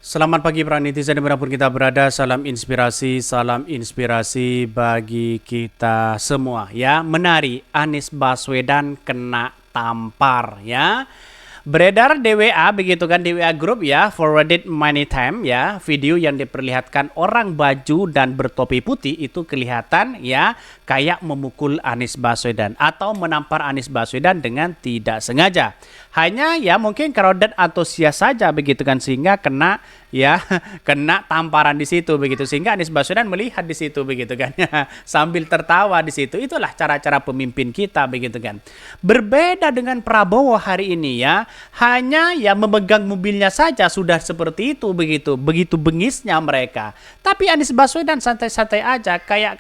Selamat pagi para netizen dimanapun kita berada, salam inspirasi bagi kita semua ya. Menari Anies Baswedan kena tampar ya. Beredar di WA begitu kan, di WA grup ya, forwarded many time ya, video yang diperlihatkan orang baju dan bertopi putih itu kelihatan ya kayak memukul Anies Baswedan atau menampar Anies Baswedan dengan tidak sengaja. Hanya ya mungkin crowded antusias saja begitu kan, sehingga kena ya kena tamparan di situ begitu, sehingga Anies Baswedan melihat di situ begitu kan ya, sambil tertawa di situ. Itulah cara-cara pemimpin kita begitu kan. Berbeda dengan Prabowo hari ini ya, hanya ya memegang mobilnya saja sudah seperti itu begitu, begitu bengisnya mereka. Tapi Anies Baswedan santai-santai aja, kayak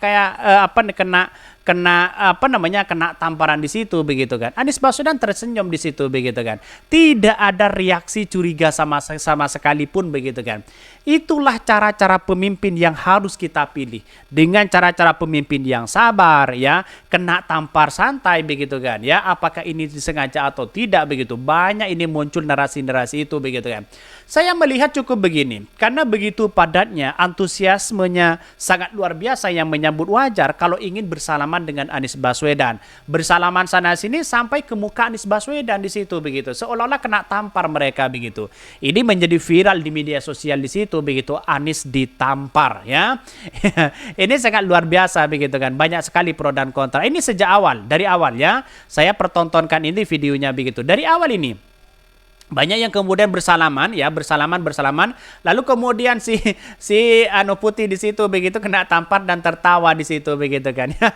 kena tamparan di situ begitu kan. Anies Baswedan tersenyum di situ begitu kan. Tidak ada reaksi curiga sama sekalipun begitu kan. Itulah cara-cara pemimpin yang harus kita pilih. Dengan cara-cara pemimpin yang sabar ya, kena tampar santai begitu kan ya. Apakah ini disengaja atau tidak begitu. Banyak ini muncul narasi-narasi itu begitu kan. Saya melihat cukup begini, karena begitu padatnya, antusiasmenya sangat luar biasa yang menyambut wajar kalau ingin bersalaman dengan Anies Baswedan. Bersalaman sana sini sampai ke muka Anies Baswedan di situ begitu. Seolah-olah kena tampar mereka begitu. Ini menjadi viral di media sosial di situ begitu, Anies ditampar ya. Ini sangat luar biasa begitu kan. Banyak sekali pro dan kontra. Ini sejak awal, dari awal ya. Saya pertontonkan ini videonya begitu. Dari awal ini banyak yang kemudian bersalaman ya, bersalaman lalu kemudian si putih di situ begitu kena tampar dan tertawa di situ begitu kan ya.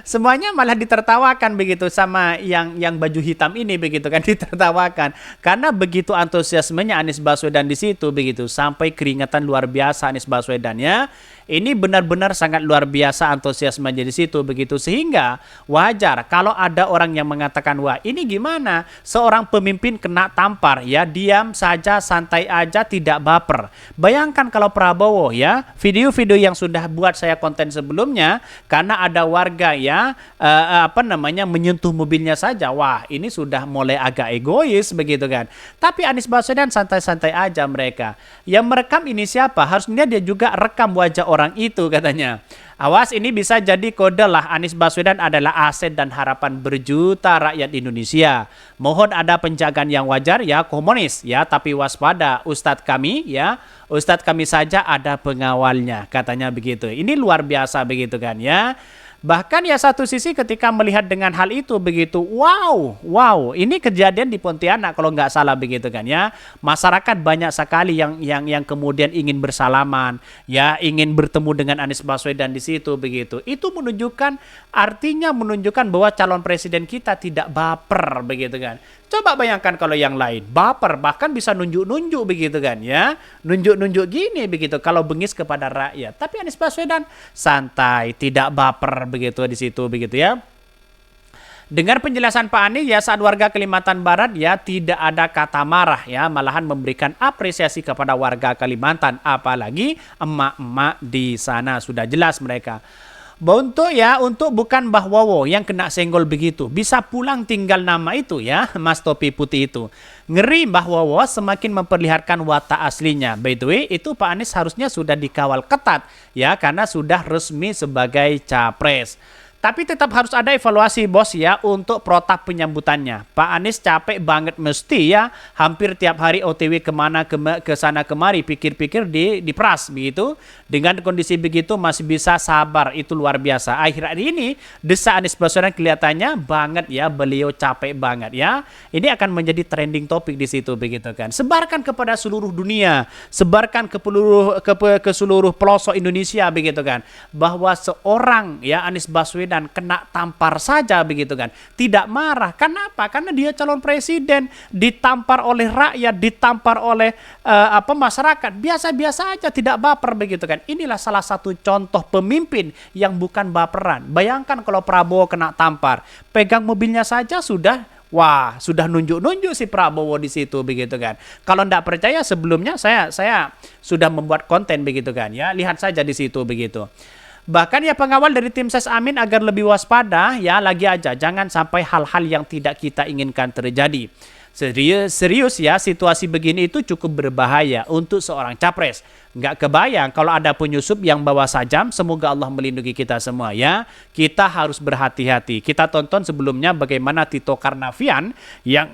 Semuanya malah ditertawakan begitu sama yang baju hitam ini begitu kan, ditertawakan karena begitu antusiasmenya Anies Baswedan di situ begitu, sampai keringatan luar biasa Anies Baswedan ya. Ini benar-benar sangat luar biasa antusiasmenya di situ begitu, sehingga wajar kalau ada orang yang mengatakan, wah ini gimana seorang pemimpin kena tampar ya, diam saja, santai aja, tidak baper. Bayangkan kalau Prabowo ya, video-video yang sudah buat saya konten sebelumnya, karena ada warga ya menyentuh mobilnya saja, wah ini sudah mulai agak egois begitu kan. Tapi Anies Baswedan santai-santai aja mereka. Yang merekam ini siapa? Harusnya dia juga rekam wajah orang itu katanya. Awas, ini bisa jadi kode lah, Anies Baswedan adalah aset dan harapan berjuta rakyat Indonesia. Mohon ada penjagaan yang wajar ya komunis ya, tapi waspada Ustadz kami ya, Ustadz kami saja ada pengawalnya, katanya begitu. Ini luar biasa begitu kan ya. Bahkan ya satu sisi ketika melihat dengan hal itu begitu, wow, ini kejadian di Pontianak kalau nggak salah begitu kan ya. Masyarakat banyak sekali yang kemudian ingin bersalaman, ya ingin bertemu dengan Anies Baswedan di situ begitu. Itu artinya menunjukkan bahwa calon presiden kita tidak baper begitu kan. Coba bayangkan kalau yang lain baper, bahkan bisa nunjuk-nunjuk begitu kan ya. Nunjuk-nunjuk gini begitu kalau bengis kepada rakyat. Tapi Anies Baswedan santai, tidak baper begitu di situ begitu ya. Dengar penjelasan Pak Anies ya, saat warga Kalimantan Barat ya tidak ada kata marah ya, malahan memberikan apresiasi kepada warga Kalimantan, apalagi emak-emak di sana, sudah jelas mereka. Untuk bukan Mbah Wowo yang kena senggol begitu, bisa pulang tinggal nama itu ya, Mas Topi Putih itu. Ngeri Mbah Wowo semakin memperlihatkan watak aslinya. By the way, itu Pak Anies harusnya sudah dikawal ketat ya, karena sudah resmi sebagai capres. Tapi tetap harus ada evaluasi bos ya untuk protap penyambutannya. Pak Anies capek banget mesti ya, hampir tiap hari OTW kemana ke sana kemari, pikir-pikir di pras begitu. Dengan kondisi begitu masih bisa sabar, itu luar biasa. Akhir ini desa Anies Baswedan kelihatannya banget ya, beliau capek banget ya. Ini akan menjadi trending topik di situ begitu kan. Sebarkan kepada seluruh dunia, sebarkan ke seluruh pelosok Indonesia begitu kan, bahwa seorang ya Anies Baswedan dan kena tampar saja begitu kan, tidak marah. Kenapa? Karena dia calon presiden, ditampar oleh rakyat, ditampar oleh masyarakat, biasa-biasa aja, tidak baper begitu kan. Inilah salah satu contoh pemimpin yang bukan baperan. Bayangkan kalau Prabowo kena tampar, pegang mobilnya saja sudah, wah, sudah nunjuk-nunjuk si Prabowo di situ begitu kan. Kalau tidak percaya, sebelumnya saya sudah membuat konten begitu kan ya, lihat saja di situ begitu. Bahkan ya pengawal dari tim Ses Amin agar lebih waspada ya, lagi aja jangan sampai hal-hal yang tidak kita inginkan terjadi. Serius ya, situasi begini itu cukup berbahaya untuk seorang capres. Nggak kebayang kalau ada penyusup yang bawa sajam, semoga Allah melindungi kita semua ya. Kita harus berhati-hati. Kita tonton sebelumnya bagaimana Tito Karnavian yang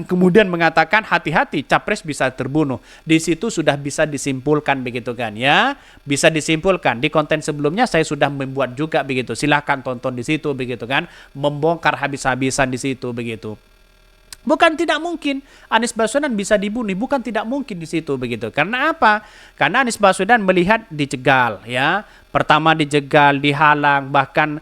kemudian mengatakan hati-hati, capres bisa terbunuh. Di situ sudah bisa disimpulkan begitu kan ya. Bisa disimpulkan. Di konten sebelumnya saya sudah membuat juga begitu. Silahkan tonton di situ begitu kan. Membongkar habis-habisan di situ begitu. Bukan tidak mungkin Anies Baswedan bisa dibunuh, bukan tidak mungkin di situ begitu. Karena apa? Karena Anies Baswedan melihat dicegal ya. Pertama dijegal, dihalang, bahkan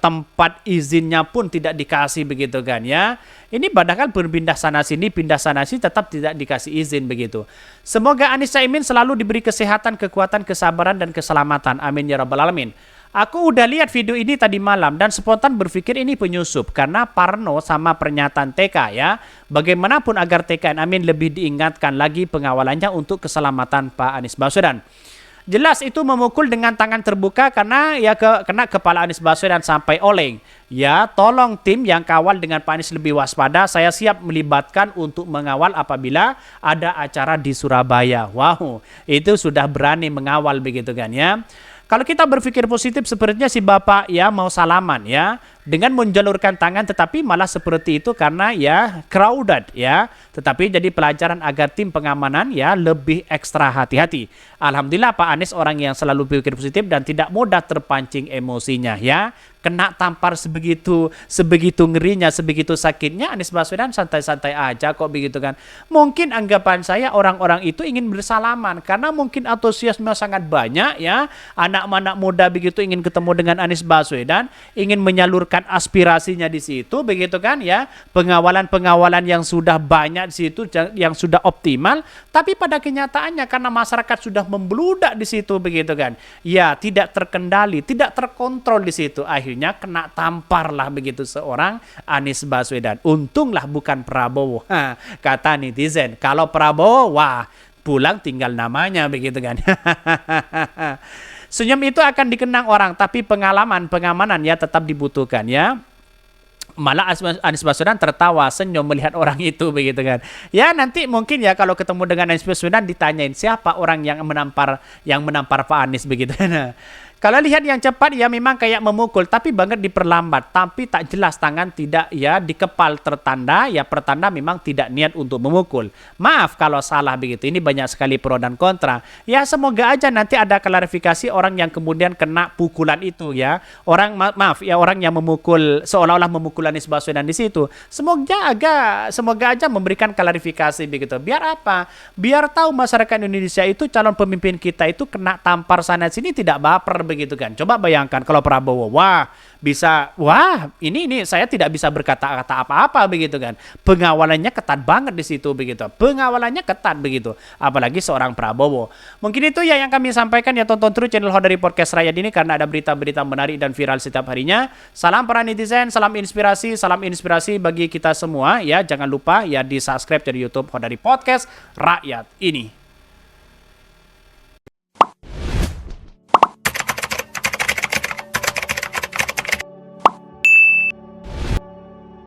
tempat izinnya pun tidak dikasih begitu kan ya. Ini padahal berpindah sana sini, pindah sana sini tetap tidak dikasih izin begitu. Semoga Anies Caimin selalu diberi kesehatan, kekuatan, kesabaran dan keselamatan. Amin ya rabbal alamin. Aku udah lihat video ini tadi malam dan spontan berpikir ini penyusup karena parno sama pernyataan TK ya. Bagaimanapun agar TKN Amin lebih diingatkan lagi pengawalannya untuk keselamatan Pak Anies Baswedan. Jelas itu memukul dengan tangan terbuka karena ya kena kepala Anies Baswedan sampai oleng. Ya, tolong tim yang kawal dengan Pak Anies lebih waspada. Saya siap melibatkan untuk mengawal apabila ada acara di Surabaya. Wow, itu sudah berani mengawal begitu kan ya. Kalau kita berpikir positif sepertinya si Bapak ya mau salaman ya dengan menjalurkan tangan tetapi malah seperti itu karena ya crowded ya. Tetapi jadi pelajaran agar tim pengamanan ya lebih ekstra hati-hati. Alhamdulillah Pak Anies orang yang selalu berpikir positif dan tidak mudah terpancing emosinya ya. Kena tampar sebegitu ngerinya, sebegitu sakitnya, Anies Baswedan santai-santai aja kok begitu kan. Mungkin anggapan saya orang-orang itu ingin bersalaman karena mungkin antusiasme sangat banyak ya. Anak-anak muda begitu ingin ketemu dengan Anies Baswedan, ingin menyalurkan aspirasinya di situ begitu kan ya. Pengawalan-pengawalan yang sudah banyak di situ, yang sudah optimal, tapi pada kenyataannya karena masyarakat sudah membludak di situ begitu kan. Ya, tidak terkendali, tidak terkontrol di situ. Akhirnya kena tampar lah begitu seorang Anies Baswedan. Untunglah bukan Prabowo. Kata netizen, kalau Prabowo wah pulang tinggal namanya begitu kan. Senyum itu akan dikenang orang, tapi pengamanan ya tetap dibutuhkan ya. Malah Anies Baswedan tertawa senyum melihat orang itu begitu kan. Ya nanti mungkin ya kalau ketemu dengan Anies Baswedan ditanyain siapa orang yang menampar Pak Anies begitu. Nah, kalau lihat yang cepat ya memang kayak memukul tapi banget diperlambat, tapi tak jelas tangan tidak ya dikepal tertanda ya pertanda memang tidak niat untuk memukul. Maaf kalau salah begitu. Ini banyak sekali pro dan kontra. Ya semoga aja nanti ada klarifikasi orang yang kemudian kena pukulan itu ya. Orang orang yang memukul seolah-olah memukul Anies Baswedan di situ. Semoga aja memberikan klarifikasi begitu. Biar apa? Biar tahu masyarakat Indonesia itu calon pemimpin kita itu kena tampar sana sini tidak baper begitu kan. Coba bayangkan kalau Prabowo, ini saya tidak bisa berkata-kata apa-apa begitu kan. Pengawalannya ketat banget di situ begitu. Pengawalannya ketat begitu. Apalagi seorang Prabowo. Mungkin itu ya yang kami sampaikan ya, tonton terus channel Hodari Podcast Rakyat ini karena ada berita-berita menarik dan viral setiap harinya. Salam para netizen, salam inspirasi bagi kita semua ya. Jangan lupa ya di-subscribe dari YouTube Hodari Podcast Rakyat ini.